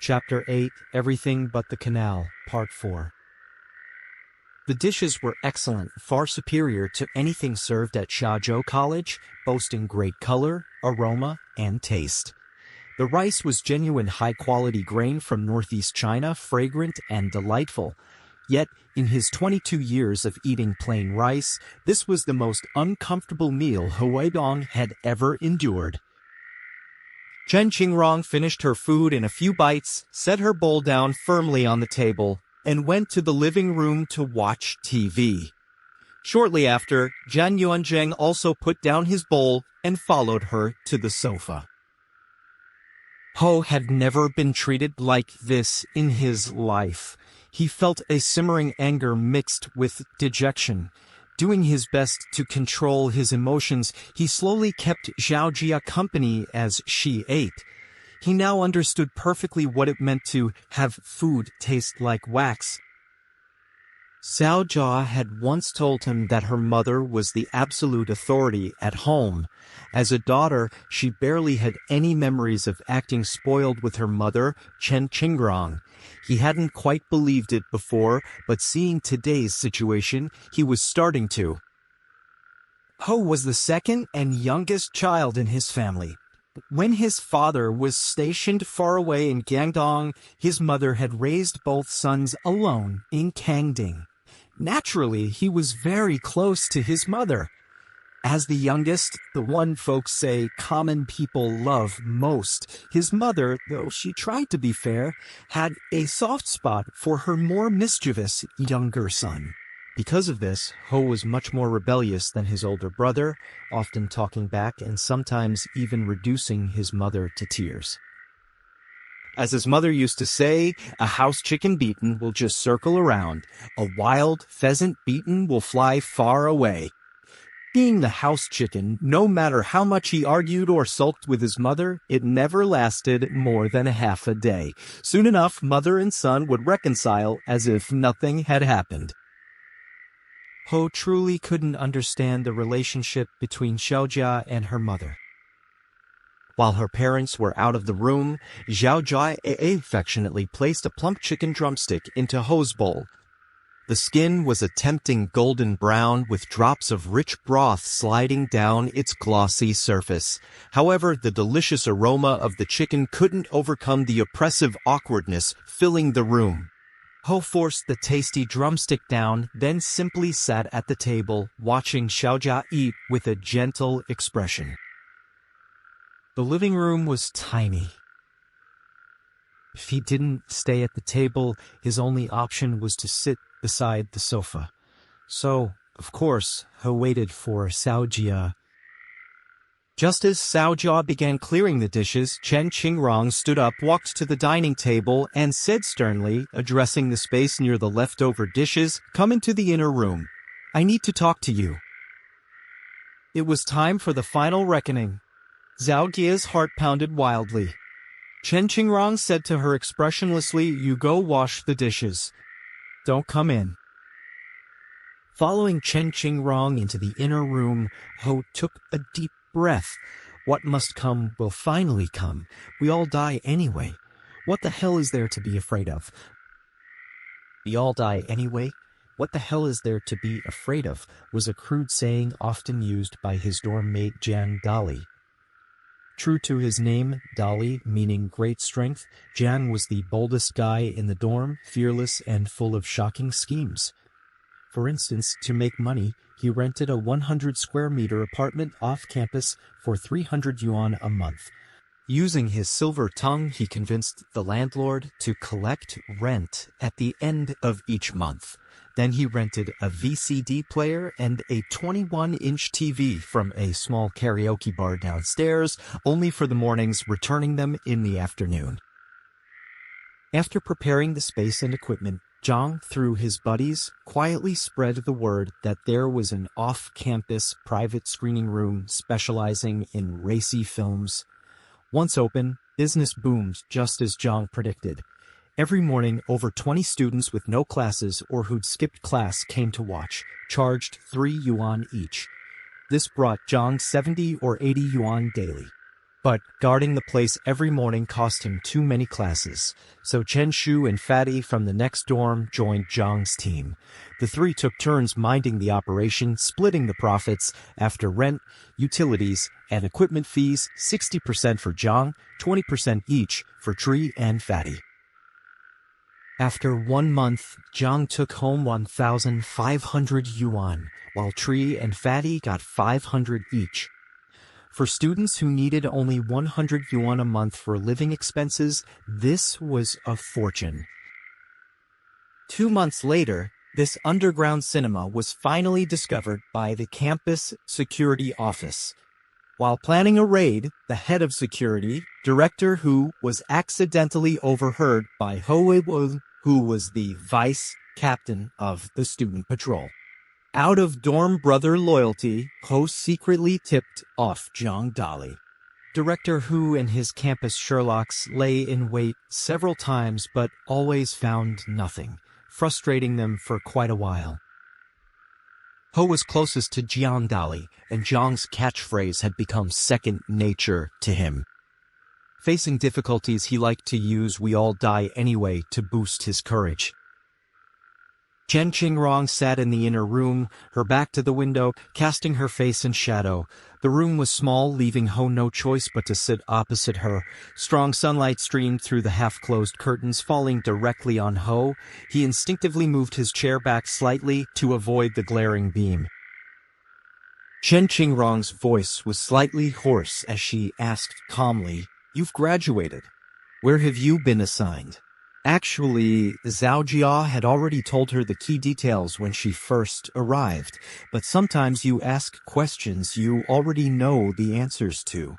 Chapter 8, Everything But the Canal, Part 4. The dishes were excellent, far superior to anything served at Xiaozhou College, boasting great color, aroma, and taste. The rice was genuine high-quality grain from northeast China, fragrant and delightful. Yet, in his 22 years of eating plain rice, this was the most uncomfortable meal Hou Weidong had ever endured. Chen Qingrong finished her food in a few bites, set her bowl down firmly on the table, and went to the living room to watch TV. Shortly after, Jian Yuanzheng also put down his bowl and followed her to the sofa. Hou had never been treated like this in his life. He felt a simmering anger mixed with dejection. Doing his best to control his emotions, he slowly kept Xiaojia company as she ate. He now understood perfectly what it meant to have food taste like wax. Xiaojia had once told him that her mother was the absolute authority at home. As a daughter, she barely had any memories of acting spoiled with her mother, Chen Qingrong. He hadn't quite believed it before, but seeing today's situation, he was starting to. Hou was the second and youngest child in his family. When his father was stationed far away in Guangdong, his mother had raised both sons alone in Kangding. Naturally, he was very close to his mother. As the youngest, the one folks say common people love most, his mother, though she tried to be fair, had a soft spot for her more mischievous younger son. Because of this, Hou was much more rebellious than his older brother, often talking back and sometimes even reducing his mother to tears. As his mother used to say, a house chicken beaten will just circle around. A wild pheasant beaten will fly far away. Being the house chicken, no matter how much he argued or sulked with his mother, it never lasted more than half a day. Soon enough, mother and son would reconcile as if nothing had happened. Hou truly couldn't understand the relationship between Xiaojia and her mother. While her parents were out of the room, Xiaojia affectionately placed a plump chicken drumstick into Hou's bowl. The skin was a tempting golden brown with drops of rich broth sliding down its glossy surface. However, the delicious aroma of the chicken couldn't overcome the oppressive awkwardness filling the room. Hou forced the tasty drumstick down, then simply sat at the table, watching Xiaojia eat with a gentle expression. The living room was tiny. If he didn't stay at the table, his only option was to sit beside the sofa. So, of course, Hou waited for Xiaojia. Just as Xiaojia began clearing the dishes, Chen Qingrong stood up, walked to the dining table, and said sternly, addressing the space near the leftover dishes, "Come into the inner room. I need to talk to you." It was time for the final reckoning. Xiaojia's heart pounded wildly. Chen Qingrong said to her expressionlessly, "You go wash the dishes. Don't come in." Following Chen Qingrong into the inner room, Hou took a deep breath. What must come will finally come. We all die anyway. What the hell is there to be afraid of? We all die anyway? What the hell is there to be afraid of? Was a crude saying often used by his dorm mate Jian Dali. True to his name, Dali, meaning great strength, Jian was the boldest guy in the dorm, fearless and full of shocking schemes. For instance, to make money, he rented a 100-square-meter apartment off campus for 300 yuan a month. Using his silver tongue, he convinced the landlord to collect rent at the end of each month. Then he rented a VCD player and a 21-inch TV from a small karaoke bar downstairs, only for the mornings, returning them in the afternoon. After preparing the space and equipment, Zhang, through his buddies, quietly spread the word that there was an off-campus private screening room specializing in racy films. Once open, business boomed just as Zhang predicted. Every morning, over 20 students with no classes or who'd skipped class came to watch, charged 3 yuan each. This brought Zhang 70 or 80 yuan daily. But guarding the place every morning cost him too many classes, so Chen Shu and Fatty from the next dorm joined Zhang's team. The three took turns minding the operation, splitting the profits after rent, utilities, and equipment fees, 60% for Zhang, 20% each for Tree and Fatty. After 1 month, Zhang took home 1,500 yuan, while Tree and Fatty got 500 each. For students who needed only 100 yuan a month for living expenses, this was a fortune. 2 months later, this underground cinema was finally discovered by the campus security office. While planning a raid, the head of security, Director Hou, was accidentally overheard by Hou Weidong, who was the vice captain of the student patrol. Out of dorm brother loyalty, Hou secretly tipped off Zhang Dali. Director Hou and his campus Sherlocks lay in wait several times but always found nothing, frustrating them for quite a while. Hou was closest to Zhang Dali, and Zhang's catchphrase had become second nature to him. Facing difficulties, he liked to use "we all die anyway" to boost his courage. Chen Qingrong sat in the inner room, her back to the window, casting her face in shadow. The room was small, leaving Hou no choice but to sit opposite her. Strong sunlight streamed through the half-closed curtains, falling directly on Hou. He instinctively moved his chair back slightly to avoid the glaring beam. Chen Qingrong's voice was slightly hoarse as she asked calmly, "You've graduated. Where have you been assigned?" Actually, Xiaojia had already told her the key details when she first arrived, but sometimes you ask questions you already know the answers to.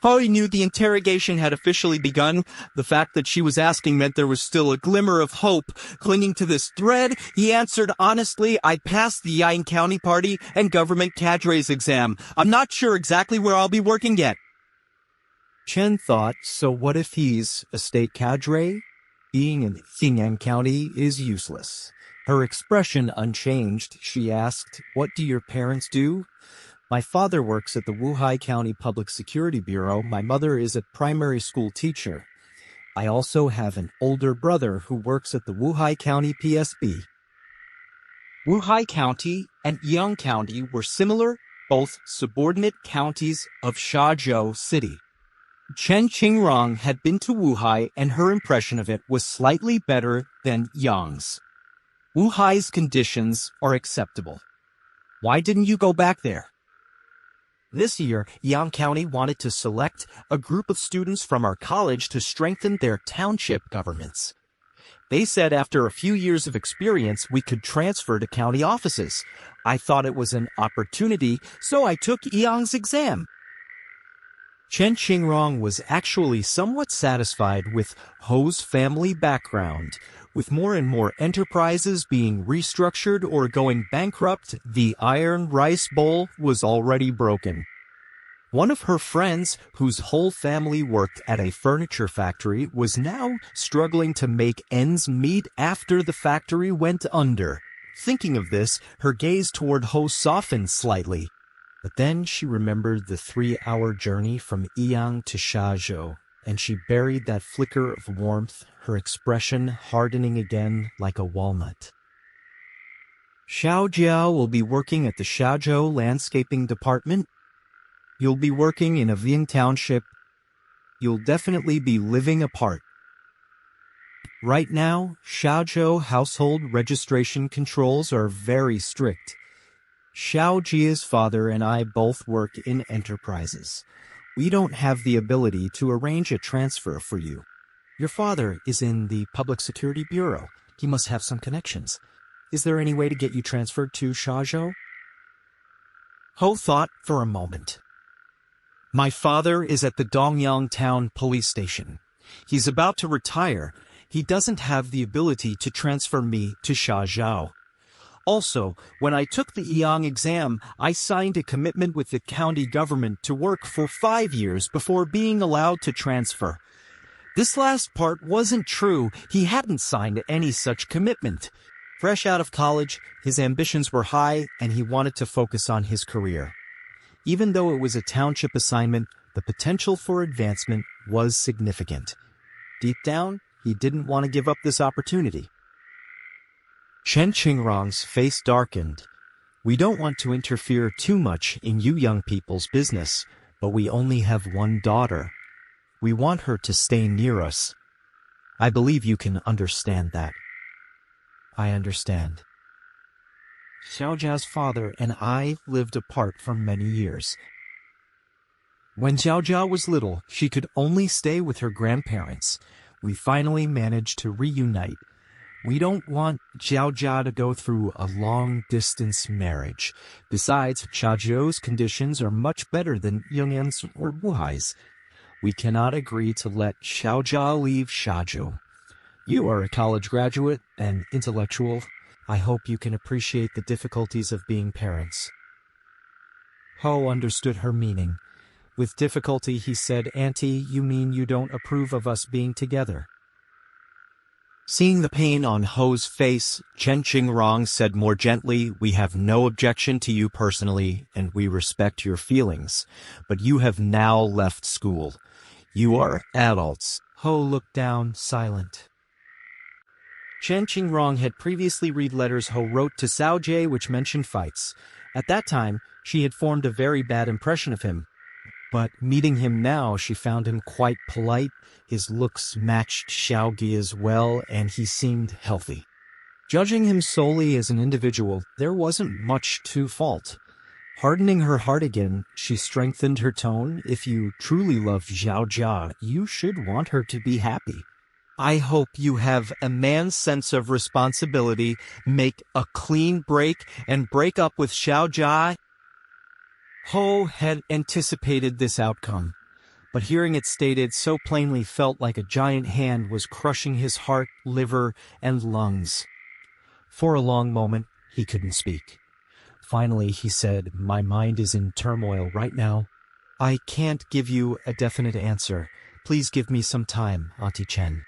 Hou knew the interrogation had officially begun. The fact that she was asking meant there was still a glimmer of hope. Clinging to this thread, he answered honestly, "I passed the Yang County Party and Government Cadres exam. I'm not sure exactly where I'll be working yet." Chen thought, so what if he's a state cadre? Being in Xinyan County is useless. Her expression unchanged, she asked, "What do your parents do?" "My father works at the Wuhai County Public Security Bureau. My mother is a primary school teacher. I also have an older brother who works at the Wuhai County PSB." Wuhai County and Yang County were similar, both subordinate counties of Shazhou City. Chen Qingrong had been to Wuhai, and her impression of it was slightly better than Yang's. "Wuhai's conditions are acceptable. Why didn't you go back there?" This year, Yang County wanted to select a group of students from our college to strengthen their township governments. They said after a few years of experience, we could transfer to county offices. I thought it was an opportunity, so I took Yang's exam. Chen Qingrong was actually somewhat satisfied with Hou's family background. With more and more enterprises being restructured or going bankrupt, the iron rice bowl was already broken. One of her friends, whose whole family worked at a furniture factory, was now struggling to make ends meet after the factory went under. Thinking of this, her gaze toward Hou softened slightly. But then she remembered the 3-hour journey from Yiyang to Shazhou, and she buried that flicker of warmth, her expression hardening again like a walnut. "Xiaojia will be working at the Shazhou Landscaping Department. You'll be working in a Ving township. You'll definitely be living apart. Right now, Shazhou household registration controls are very strict. Xiaojia's father and I both work in enterprises. We don't have the ability to arrange a transfer for you. Your father is in the Public Security Bureau. He must have some connections. Is there any way to get you transferred to Shazhou?" Hou thought for a moment. "My father is at the Dongyang Town Police Station. He's about to retire. He doesn't have the ability to transfer me to Shazhou. Also, when I took the Yang exam, I signed a commitment with the county government to work for 5 years before being allowed to transfer. This last part wasn't true. He hadn't signed any such commitment. Fresh out of college, his ambitions were high and he wanted to focus on his career. Even though it was a township assignment, The potential for advancement was significant. Deep down, he didn't want to give up this opportunity. Chen Qingrong's face darkened. We don't want to interfere too much in you young people's business, but we only have one daughter. We want her to stay near us. I believe you can understand that. I understand. Xiaojia's father and I lived apart for many years. When Xiaojia was little, she could only stay with her grandparents. We finally managed to reunite. We don't want Xiaojia to go through a long-distance marriage. Besides, Xiaozhou's conditions are much better than Yong'an's or Wuhai's. We cannot agree to let Xiaojia leave Xiaozhou. You are a college graduate and intellectual. I hope you can appreciate the difficulties of being parents. Hou understood her meaning. With difficulty he said, Auntie, you mean you don't approve of us being together? Seeing the pain on Hou's face, Chen Qingrong said more gently, We have no objection to you personally, and we respect your feelings. But you have now left school. You are adults. Hou looked down, silent. Chen Qingrong had previously read letters Hou wrote to Xiaojia which mentioned fights. At that time, she had formed a very bad impression of him. But meeting him now, she found him quite polite. His looks matched Xiaojia's well, and he seemed healthy. Judging him solely as an individual, there wasn't much to fault. Hardening her heart again, she strengthened her tone. If you truly love Xiaojia, you should want her to be happy. I hope you have a man's sense of responsibility, make a clean break, and break up with Xiaojia. Hou had anticipated this outcome, but hearing it stated so plainly felt like a giant hand was crushing his heart, liver, and lungs. For a long moment, he couldn't speak. Finally, he said, My mind is in turmoil right now. I can't give you a definite answer. Please give me some time, Auntie Chen.